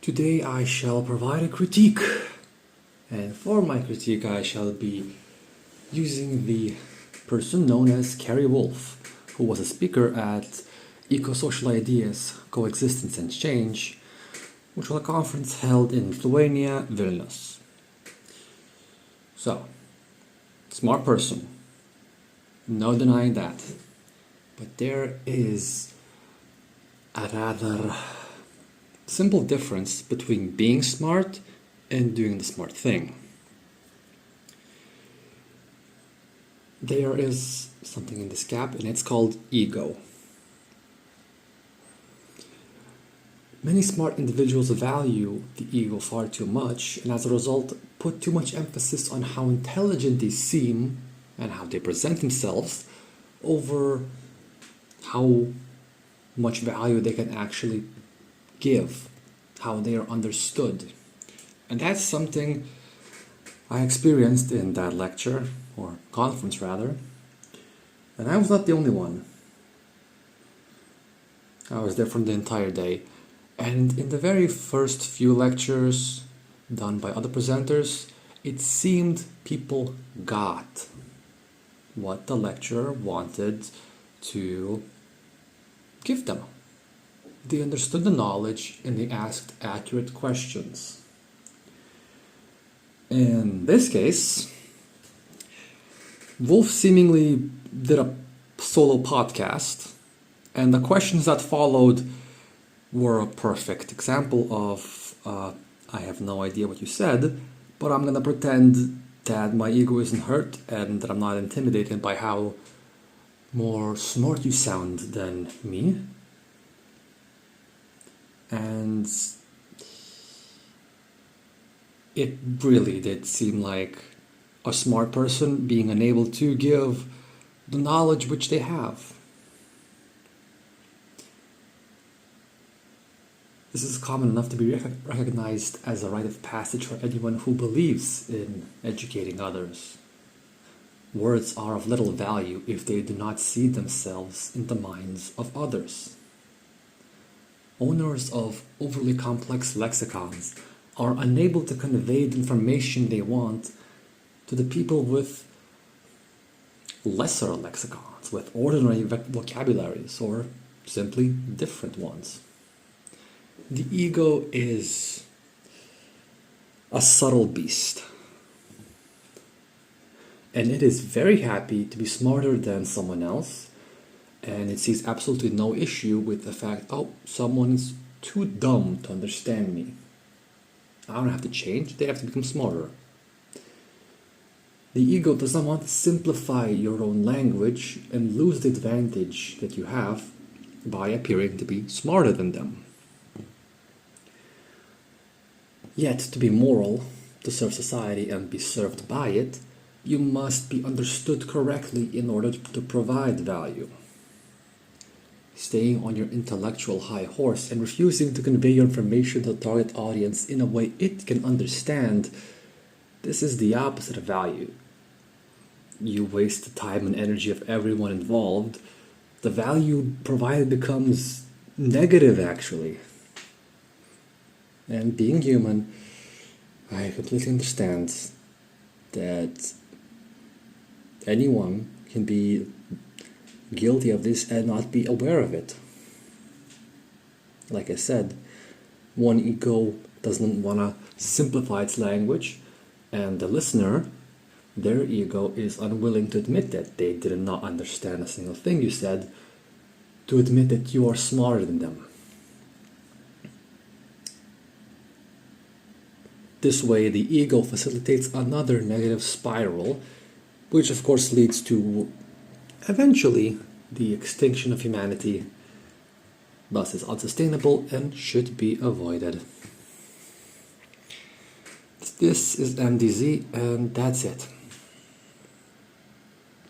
Today I shall provide a critique, and for my critique I shall be using the person known as Cary Wolfe, who was a speaker at Ecosocial Ideas, Coexistence and Change, which was a conference held in Lithuania, Vilnius. So, smart person, no denying that, but there is a rather simple difference between being smart and doing the smart thing. There is something in this gap, and it's called ego. Many smart individuals value the ego far too much, and as a result put too much emphasis on how intelligent they seem and how they present themselves over how much value they can actually give, how they are understood. And that's something I experienced in that lecture, or conference rather, and I was not the only one. I was there for the entire day, and in the very first few lectures done by other presenters, it seemed people got what the lecturer wanted to give them. They understood the knowledge and they asked accurate questions. In this case, Wolfe seemingly did a solo podcast, and the questions that followed were a perfect example of I have no idea what you said, but I'm gonna pretend that my ego isn't hurt and that I'm not intimidated by how more smart you sound than me. And it really did seem like a smart person being unable to give the knowledge which they have. This is common enough to be recognized as a rite of passage for anyone who believes in educating others. Words are of little value if they do not see themselves in the minds of others. Owners of overly complex lexicons are unable to convey the information they want to the people with lesser lexicons, with ordinary vocabularies, or simply different ones. The ego is a subtle beast, and it is very happy to be smarter than someone else, and it sees absolutely no issue with the fact, oh, someone's too dumb to understand me. I don't have to change, they have to become smarter. The ego does not want to simplify your own language and lose the advantage that you have by appearing to be smarter than them. Yet, to be moral, to serve society and be served by it, you must be understood correctly in order to provide value. Staying on your intellectual high horse and refusing to convey your information to the target audience in a way it can understand, this is the opposite of value. You waste the time and energy of everyone involved. The value provided becomes negative, actually. And being human, I completely understand that anyone can be guilty of this and not be aware of it. Like I said, one ego doesn't want to simplify its language, and the listener, their ego is unwilling to admit that they did not understand a single thing you said, to admit that you are smarter than them. This way, the ego facilitates another negative spiral, which of course leads to, eventually, the extinction of humanity. Thus is unsustainable and should be avoided. This is m.d.z, and that's it.